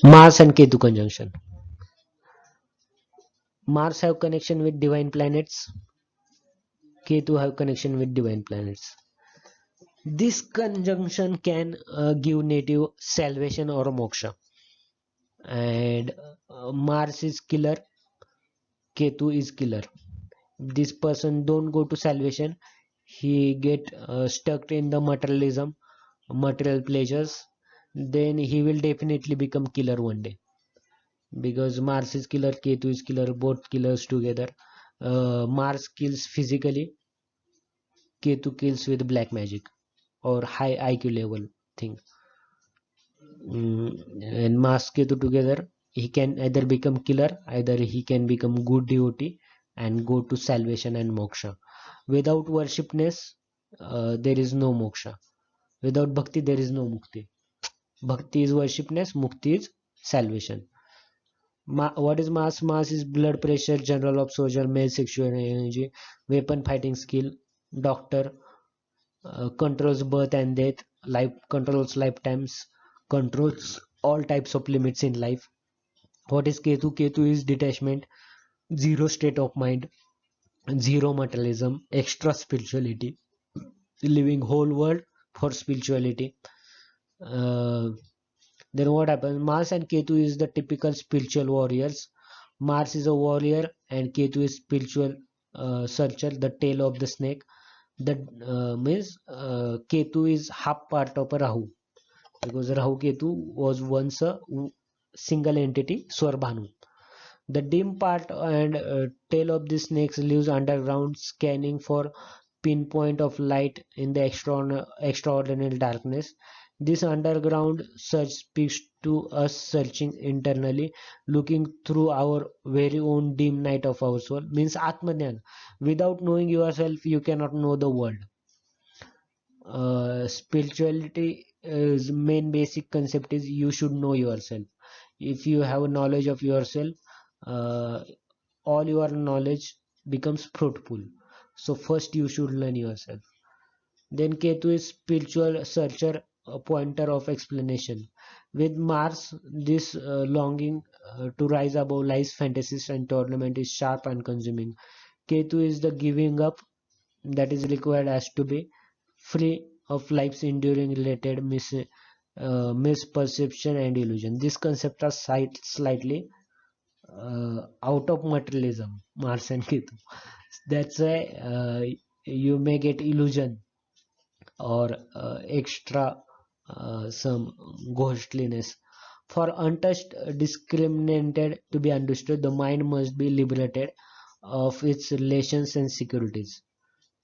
Mars and Ketu conjunction. Mars have connection with divine planets. Ketu have connection with divine planets. This conjunction can give native salvation or moksha. And Mars is killer, Ketu is killer. If this person don't go to salvation, he get stuck in the materialism, material pleasures, then he will definitely become killer one day. Because Mars is killer, Ketu is killer, both killers together. Mars kills physically, Ketu kills with black magic or high IQ level thing. And Mars Ketu together, he can either become killer, either he can become good devotee and go to salvation and moksha. Without worshipness, there is no moksha. Without bhakti, there is no mukti. Bhakti is worshipness, mukti is salvation. What is mass? Mass is blood pressure, general observer, male sexual energy, weapon fighting skill, doctor, controls birth and death, life controls lifetimes, controls all types of limits in life. What is Ketu? Ketu is detachment, zero state of mind, zero materialism, extra spirituality, living whole world for spirituality. Uh, then what happens? Mars and Ketu is the typical spiritual warriors. Mars is a warrior and Ketu is spiritual searcher, the tail of the snake. That means Ketu is half part of a Rahu, because Rahu Ketu was once a single entity, Swarbhanu. The dim part and tail of the snakes lives underground, scanning for pinpoint of light in the extraordinary darkness. This underground search speaks to us searching internally, looking through our very own dim night of our soul. Means Atmanyan. Without knowing yourself, you cannot know the world. Spirituality is main basic concept is you should know yourself. If you have knowledge of yourself, uh, all your knowledge becomes fruitful. So first you should learn yourself. Then Ketu is spiritual searcher, a pointer of explanation. With Mars, this longing to rise above life's fantasies and torment is sharp and consuming. Ketu is the giving up that is required as to be free of life's enduring related misperception and illusion. These concepts are slightly out of materialism, Mars and Ketu. That's why you may get illusion or extra some ghostliness. For untouched, discriminated to be understood, the mind must be liberated of its relations and securities.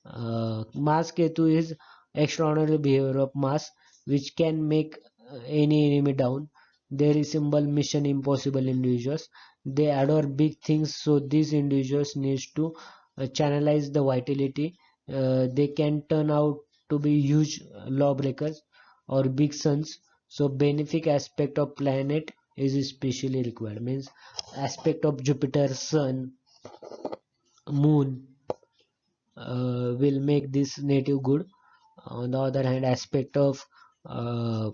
Mars Ketu is extraordinary behavior of Mars which can make any enemy down. They resemble mission impossible individuals. They adore big things, so these individuals needs to channelize the vitality. They can turn out to be huge lawbreakers or big suns. So benefic aspect of planet is especially required. Means aspect of Jupiter, Sun, Moon will make this native good. On the other hand, aspect of uh,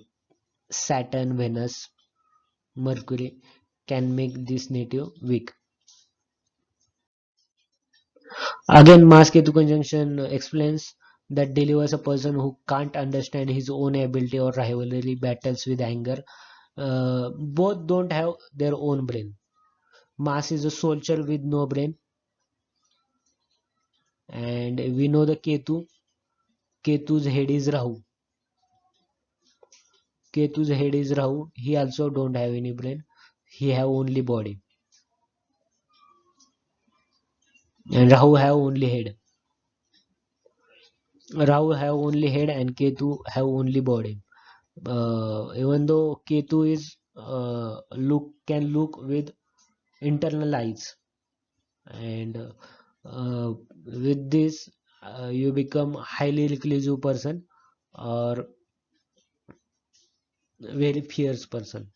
Saturn, Venus, Mercury can make this native weak. Again, Mars Ketu conjunction explains that delivers a person who can't understand his own ability or rivalry battles with anger. Both don't have their own brain. Mars is a soldier with no brain, and we know the Ketu. Ketu's head is Rahu. Ketu's head is Rahu. He also don't have any brain. He have only body, and Rahu have only head. Rahu have only head and Ketu have only body. Even though Ketu is look can look with internal eyes, and with this you become highly reclusive person or very fierce person.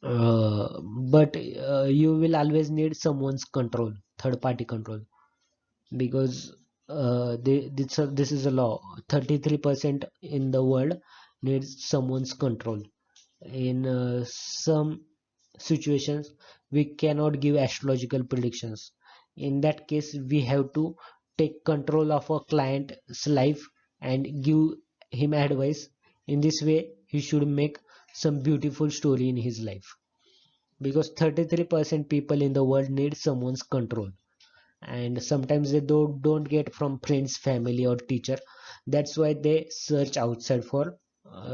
But you will always need someone's control, third party control, because this is a law. 33% in the world needs someone's control. In some situations, we cannot give astrological predictions. In that case, we have to take control of a client's life and give him advice. In this way, he should make some beautiful story in his life, because 33% people in the world need someone's control, and sometimes they don't get from friends, family, or teacher. That's why they search outside for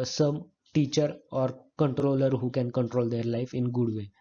some teacher or controller who can control their life in good way.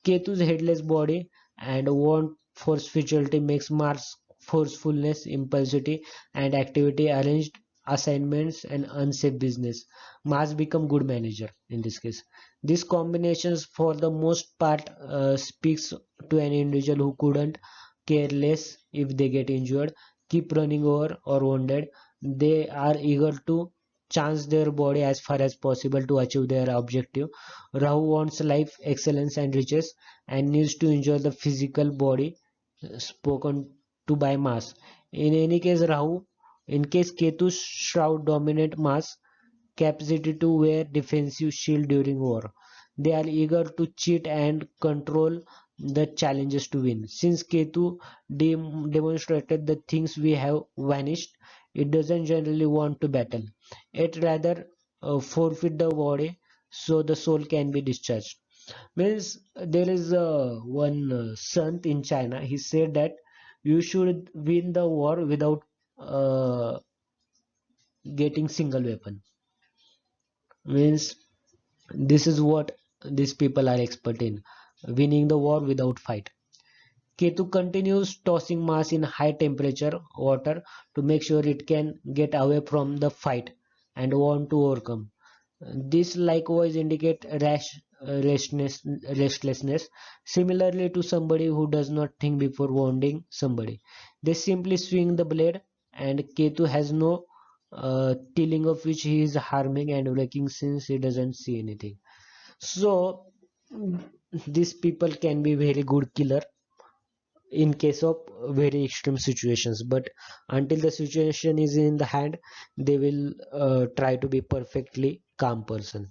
Ketu's headless body and want for spirituality makes Mars forcefulness, impulsivity, and activity, arranged assignments, and unsafe business. Mars become good manager in this case. These combinations, for the most part, speaks to an individual who couldn't care less if they get injured, keep running over, or wounded. They are eager to chance their body as far as possible to achieve their objective. Rahu wants life, excellence, and riches, and needs to enjoy the physical body spoken to by Mars. In any case, Rahu, in case Ketu's shroud dominate Mars, capacity to wear defensive shield during war. They are eager to cheat and control the challenges to win. Since Ketu demonstrated the things we have vanished, it doesn't generally want to battle. It rather forfeit the body so the soul can be discharged. Means there is one sant in China. He said that you should win the war without uh, getting single weapon. Means this is what these people are expert in, winning the war without fight. Ketu continues tossing mass in high temperature water to make sure it can get away from the fight and want to overcome. This likewise indicate restlessness, similarly to somebody who does not think before wounding somebody. They simply swing the blade, and Ketu has no telling of which he is harming and wrecking since he doesn't see anything. So these people can be very good killer in case of very extreme situations, but until the situation is in the hand, they will try to be perfectly calm person.